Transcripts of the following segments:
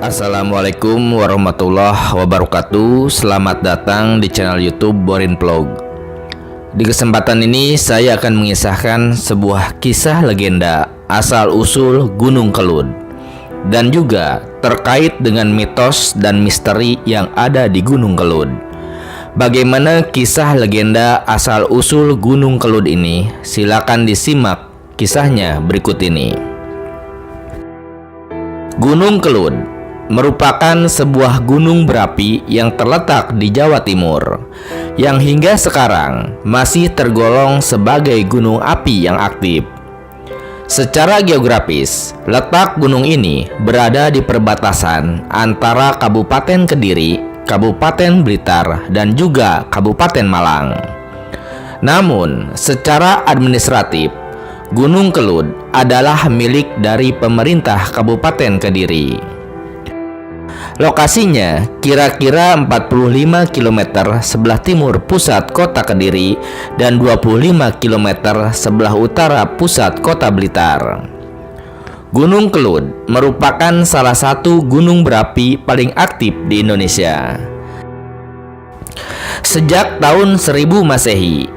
Assalamualaikum warahmatullahi wabarakatuh. Selamat datang di channel YouTube Borin Vlog. Di kesempatan ini saya akan mengisahkan sebuah kisah legenda asal-usul Gunung Kelud dan juga terkait dengan mitos dan misteri yang ada di Gunung Kelud. Bagaimana kisah legenda asal-usul Gunung Kelud ini? Silakan disimak kisahnya berikut ini. Gunung Kelud merupakan sebuah gunung berapi yang terletak di Jawa Timur, yang hingga sekarang masih tergolong sebagai gunung api yang aktif. Secara geografis, letak gunung ini berada di perbatasan antara Kabupaten Kediri, Kabupaten Blitar, dan juga Kabupaten Malang. Namun, secara administratif, Gunung Kelud adalah milik dari pemerintah Kabupaten Kediri. Lokasinya kira-kira 45 km sebelah timur pusat kota Kediri dan 25 km sebelah utara pusat kota Blitar. Gunung Kelud merupakan salah satu gunung berapi paling aktif di Indonesia. Sejak tahun 1000 Masehi,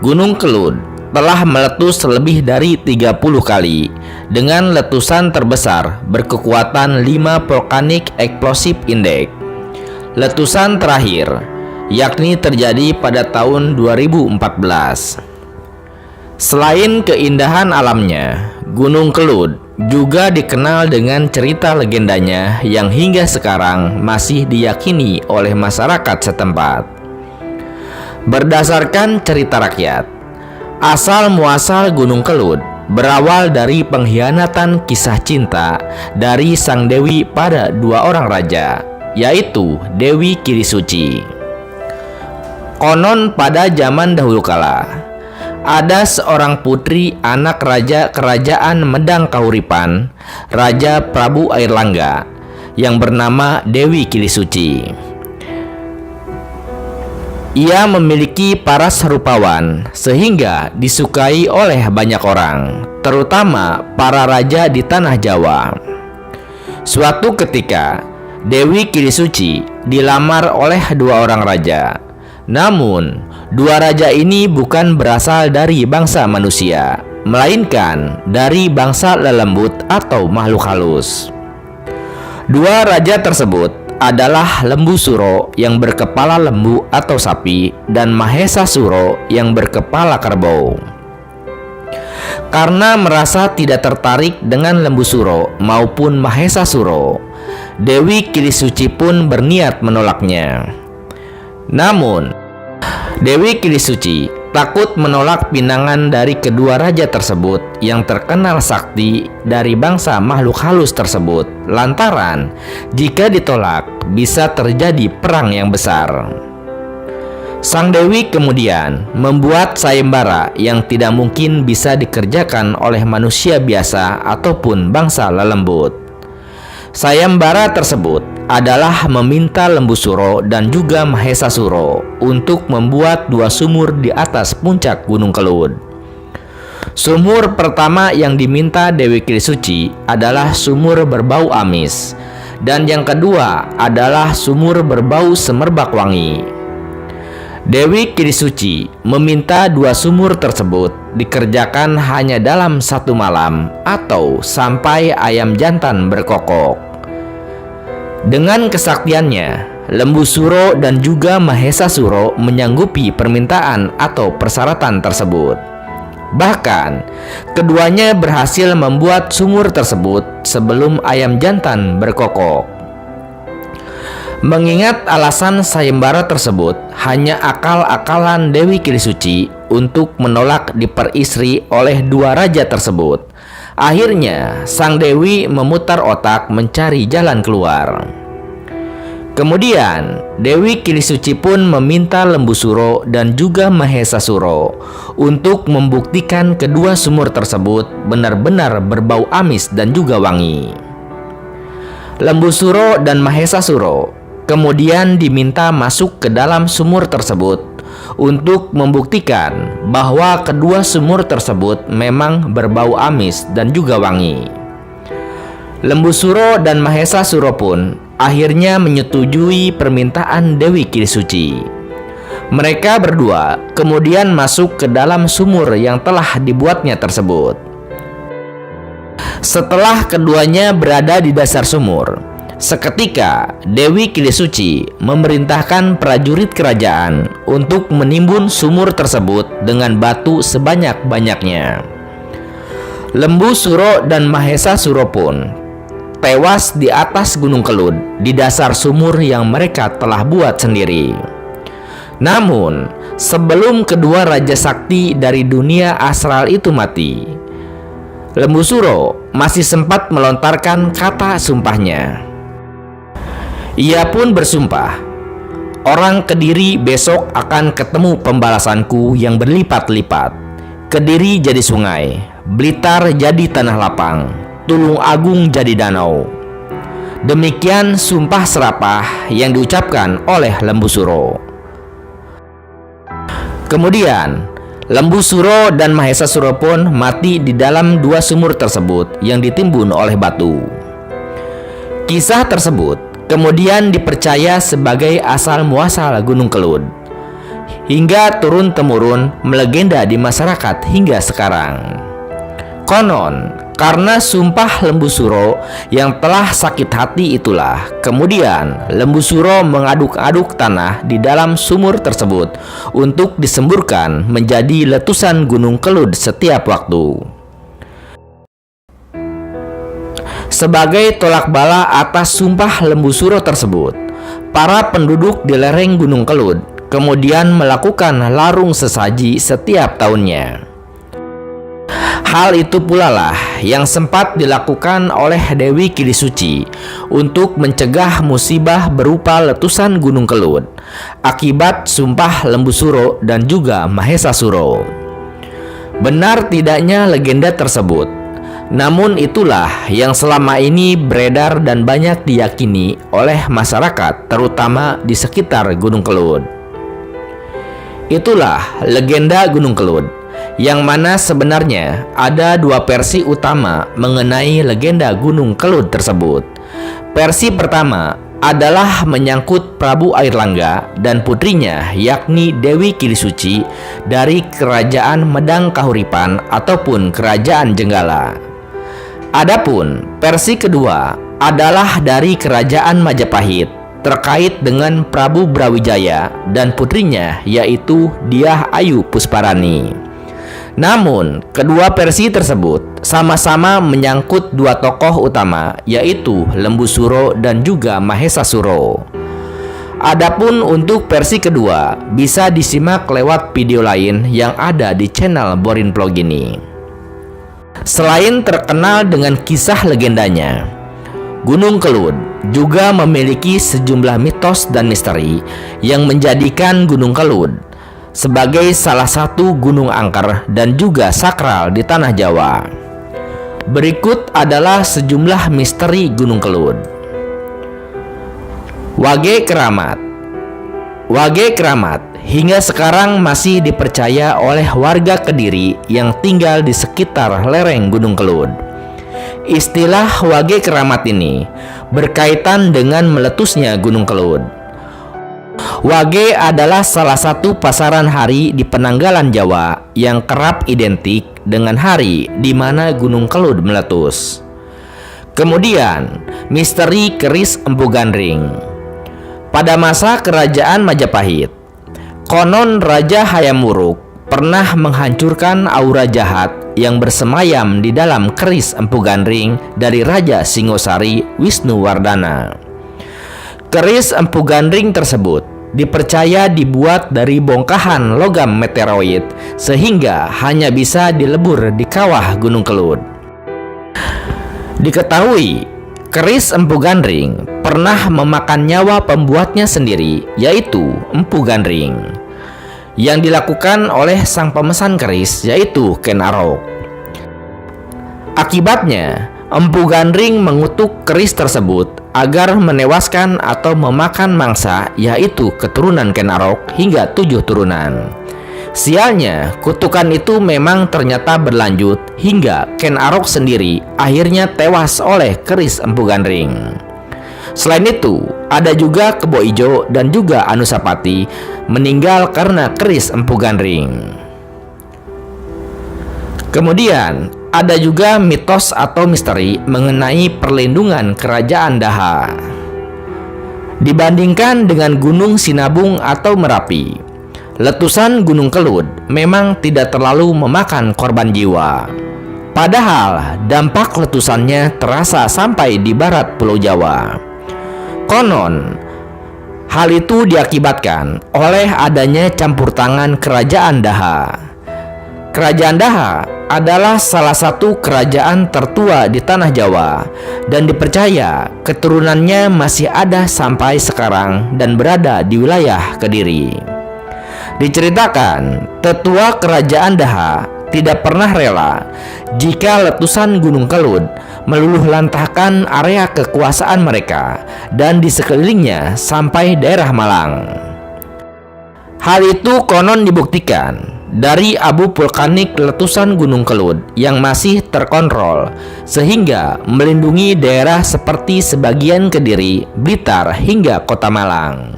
Gunung Kelud telah meletus lebih dari 30 kali dengan letusan terbesar berkekuatan 5 Volcanic Explosive Index. Letusan terakhir yakni terjadi pada tahun 2014. Selain keindahan alamnya, Gunung Kelud juga dikenal dengan cerita legendanya yang hingga sekarang masih diyakini oleh masyarakat setempat. Berdasarkan cerita rakyat, asal-muasal Gunung Kelud berawal dari pengkhianatan kisah cinta dari sang dewi pada dua orang raja, yaitu Dewi Kirisuci. Konon pada zaman dahulu kala, ada seorang putri anak raja kerajaan Medang Kahuripan, Raja Prabu Airlangga, yang bernama Dewi Kirisuci. Ia memiliki paras rupawan sehingga disukai oleh banyak orang, terutama para raja di tanah Jawa. Suatu ketika, Dewi Kirisuci dilamar oleh dua orang raja. Namun, dua raja ini bukan berasal dari bangsa manusia, melainkan dari bangsa lelembut atau makhluk halus. Dua raja tersebut adalah Lembu Suro yang berkepala lembu atau sapi dan Mahesa Suro yang berkepala kerbau. Karena merasa tidak tertarik dengan Lembu Suro maupun Mahesa Suro, Dewi Kirisuci pun berniat menolaknya. Namun, Dewi Kirisuci takut menolak pinangan dari kedua raja tersebut yang terkenal sakti dari bangsa makhluk halus tersebut, lantaran jika ditolak bisa terjadi perang yang besar. Sang Dewi kemudian membuat sayembara yang tidak mungkin bisa dikerjakan oleh manusia biasa ataupun bangsa lelembut. Sayembara tersebut adalah meminta Lembu Suro dan juga Mahesa Suro untuk membuat dua sumur di atas puncak Gunung Kelud. Sumur pertama yang diminta Dewi Kirisuci adalah sumur berbau amis, dan yang kedua adalah sumur berbau semerbak wangi. Dewi Kirisuci meminta dua sumur tersebut dikerjakan hanya dalam satu malam atau sampai ayam jantan berkokok. Dengan kesaktiannya, Lembu Suro dan juga Mahesa Suro menyanggupi permintaan atau persyaratan tersebut. Bahkan, keduanya berhasil membuat sumur tersebut sebelum ayam jantan berkokok. Mengingat alasan sayembara tersebut hanya akal-akalan Dewi Kirisuci untuk menolak diperistri oleh dua raja tersebut, akhirnya sang Dewi memutar otak mencari jalan keluar. Kemudian Dewi Kirisuci pun meminta Lembu Suro dan juga Mahesa Suro untuk membuktikan kedua sumur tersebut benar-benar berbau amis dan juga wangi. Lembu Suro dan Mahesa Suro kemudian diminta masuk ke dalam sumur tersebut untuk membuktikan bahwa kedua sumur tersebut memang berbau amis dan juga wangi. Lembu Suro dan Mahesa Suro pun akhirnya menyetujui permintaan Dewi Kilisuci. Mereka berdua kemudian masuk ke dalam sumur yang telah dibuatnya tersebut. Setelah keduanya berada di dasar sumur, seketika Dewi Kilisuci memerintahkan prajurit kerajaan untuk menimbun sumur tersebut dengan batu sebanyak-banyaknya. Lembu Suro dan Mahesa Suro pun tewas di atas Gunung Kelud di dasar sumur yang mereka telah buat sendiri. Namun, sebelum kedua raja sakti dari dunia astral itu mati, Lembu Suro masih sempat melontarkan kata sumpahnya. Ia pun bersumpah, "Orang Kediri besok akan ketemu pembalasanku yang berlipat-lipat. Kediri jadi sungai, Blitar jadi tanah lapang, Tulung Agung jadi danau." Demikian sumpah serapah yang diucapkan oleh Lembu Suro. Kemudian Lembu Suro dan Mahesa Suro pun mati di dalam dua sumur tersebut yang ditimbun oleh batu. Kisah tersebut kemudian dipercaya sebagai asal-muasal Gunung Kelud, hingga turun-temurun melegenda di masyarakat hingga sekarang. Konon, karena sumpah Lembu Suro yang telah sakit hati itulah, kemudian Lembu Suro mengaduk-aduk tanah di dalam sumur tersebut untuk disemburkan menjadi letusan Gunung Kelud setiap waktu. Sebagai tolak bala atas sumpah Lembu Suro tersebut, para penduduk di lereng Gunung Kelud kemudian melakukan larung sesaji setiap tahunnya. Hal itu pula lah yang sempat dilakukan oleh Dewi Kilisuci untuk mencegah musibah berupa letusan Gunung Kelud akibat sumpah Lembu Suro dan juga Mahesa Suro. Benar tidaknya legenda tersebut, namun itulah yang selama ini beredar dan banyak diyakini oleh masyarakat, terutama di sekitar Gunung Kelud. Itulah legenda Gunung Kelud, yang mana sebenarnya ada dua versi utama mengenai legenda Gunung Kelud tersebut. Versi pertama adalah menyangkut Prabu Airlangga dan putrinya, yakni Dewi Kilisuci dari Kerajaan Medang Kahuripan ataupun Kerajaan Jenggala. Adapun versi kedua adalah dari Kerajaan Majapahit terkait dengan Prabu Brawijaya dan putrinya, yaitu Dyah Ayu Pusparani. Namun, kedua versi tersebut sama-sama menyangkut dua tokoh utama, yaitu Lembu Suro dan juga Mahesa Suro. Adapun untuk versi kedua bisa disimak lewat video lain yang ada di channel Borin Vlog ini. Selain terkenal dengan kisah legendanya, Gunung Kelud juga memiliki sejumlah mitos dan misteri yang menjadikan Gunung Kelud sebagai salah satu gunung angker dan juga sakral di tanah Jawa. Berikut adalah sejumlah misteri Gunung Kelud. Wage Keramat. Wage Keramat hingga sekarang masih dipercaya oleh warga Kediri yang tinggal di sekitar lereng Gunung Kelud. Istilah Wage Keramat ini berkaitan dengan meletusnya Gunung Kelud. Wage adalah salah satu pasaran hari di penanggalan Jawa yang kerap identik dengan hari di mana Gunung Kelud meletus. Kemudian, misteri keris Empu Gandring. Pada masa Kerajaan Majapahit, konon Raja Hayam Wuruk pernah menghancurkan aura jahat yang bersemayam di dalam keris Empu Gandring dari Raja Singosari Wisnuwardana. Keris Empu Gandring tersebut dipercaya dibuat dari bongkahan logam meteoroid sehingga hanya bisa dilebur di kawah Gunung Kelud. Diketahui, keris Empu Gandring pernah memakan nyawa pembuatnya sendiri, yaitu Empu Gandring, yang dilakukan oleh sang pemesan keris, yaitu Ken Arok. Akibatnya, Empu Gandring mengutuk keris tersebut agar menewaskan atau memakan mangsa, yaitu keturunan Ken Arok hingga 7 turunan. Sialnya, kutukan itu memang ternyata berlanjut hingga Ken Arok sendiri akhirnya tewas oleh keris Empu Gandring. Selain itu, ada juga Kebo Ijo dan juga Anusapati meninggal karena keris Empu Gandring. Kemudian, ada juga mitos atau misteri mengenai perlindungan kerajaan Daha. Dibandingkan dengan Gunung Sinabung atau Merapi, letusan Gunung Kelud memang tidak terlalu memakan korban jiwa. Padahal dampak letusannya terasa sampai di barat Pulau Jawa. Konon, hal itu diakibatkan oleh adanya campur tangan kerajaan Daha. Kerajaan Daha adalah salah satu kerajaan tertua di tanah Jawa dan dipercaya keturunannya masih ada sampai sekarang dan berada di wilayah Kediri. Diceritakan, tetua kerajaan Daha tidak pernah rela jika letusan Gunung Kelud meluluh lantahkan area kekuasaan mereka dan di sekelilingnya sampai daerah Malang. Hal itu konon dibuktikan dari abu vulkanik letusan Gunung Kelud yang masih terkontrol sehingga melindungi daerah seperti sebagian Kediri, Blitar hingga Kota Malang.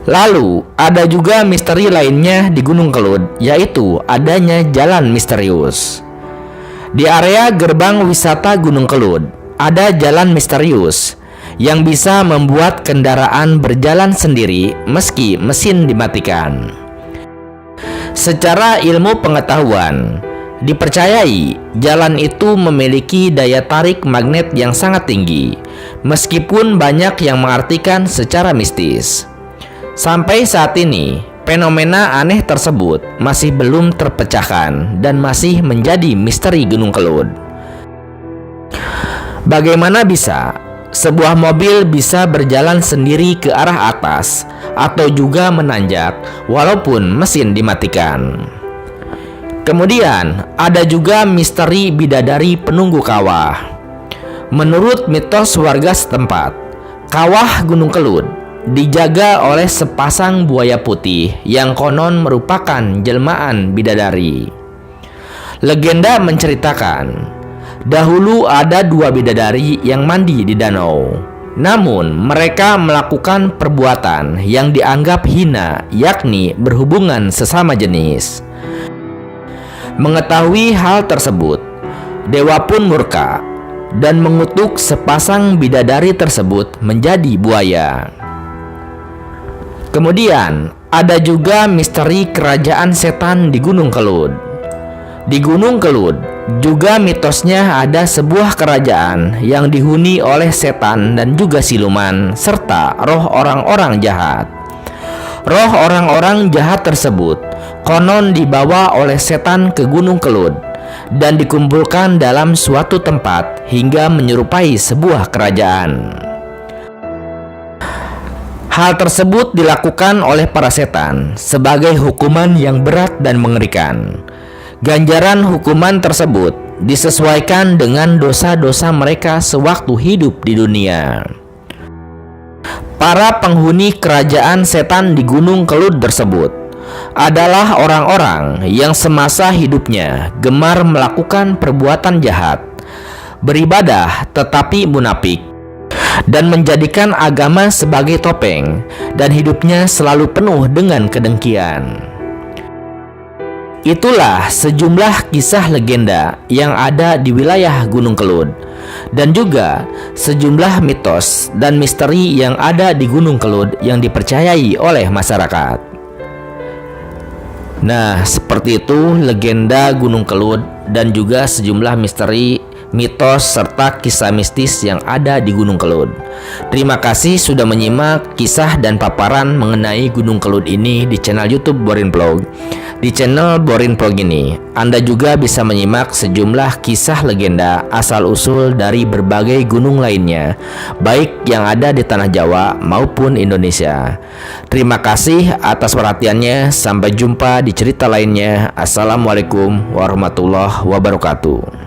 Lalu ada juga misteri lainnya di Gunung Kelud, yaitu adanya jalan misterius. Di area gerbang wisata Gunung Kelud ada jalan misterius yang bisa membuat kendaraan berjalan sendiri meski mesin dimatikan. Secara ilmu pengetahuan, dipercayai jalan itu memiliki daya tarik magnet yang sangat tinggi, meskipun banyak yang mengartikan secara mistis. Sampai saat ini, fenomena aneh tersebut masih belum terpecahkan dan masih menjadi misteri Gunung Kelud. Bagaimana bisa sebuah mobil bisa berjalan sendiri ke arah atas atau juga menanjak walaupun mesin dimatikan? Kemudian ada juga misteri bidadari penunggu kawah. Menurut mitos warga setempat, kawah Gunung Kelud dijaga oleh sepasang buaya putih yang konon merupakan jelmaan bidadari. Legenda menceritakan, dahulu ada dua bidadari yang mandi di danau. Namun mereka melakukan perbuatan yang dianggap hina, yakni berhubungan sesama jenis. Mengetahui hal tersebut, dewa pun murka dan mengutuk sepasang bidadari tersebut menjadi buaya. Kemudian ada juga misteri kerajaan setan di Gunung Kelud. Di Gunung Kelud juga mitosnya ada sebuah kerajaan yang dihuni oleh setan dan juga siluman serta roh orang-orang jahat. Roh orang-orang jahat tersebut konon dibawa oleh setan ke Gunung Kelud dan dikumpulkan dalam suatu tempat hingga menyerupai sebuah kerajaan. Hal tersebut dilakukan oleh para setan sebagai hukuman yang berat dan mengerikan. Ganjaran hukuman tersebut disesuaikan dengan dosa-dosa mereka sewaktu hidup di dunia. Para penghuni kerajaan setan di Gunung Kelud tersebut adalah orang-orang yang semasa hidupnya gemar melakukan perbuatan jahat, beribadah tetapi munafik, dan menjadikan agama sebagai topeng, dan hidupnya selalu penuh dengan kedengkian. Itulah sejumlah kisah legenda yang ada di wilayah Gunung Kelud, dan juga sejumlah mitos dan misteri yang ada di Gunung Kelud yang dipercayai oleh masyarakat. Nah, seperti itu legenda Gunung Kelud dan juga sejumlah misteri, mitos, serta kisah mistis yang ada di Gunung Kelud. Terima kasih sudah menyimak kisah dan paparan mengenai Gunung Kelud ini di channel YouTube Borin Vlog. Di channel Borin Vlog ini, Anda juga bisa menyimak sejumlah kisah legenda asal-usul dari berbagai gunung lainnya, baik yang ada di tanah Jawa maupun Indonesia. Terima kasih atas perhatiannya. Sampai jumpa di cerita lainnya. Assalamualaikum warahmatullahi wabarakatuh.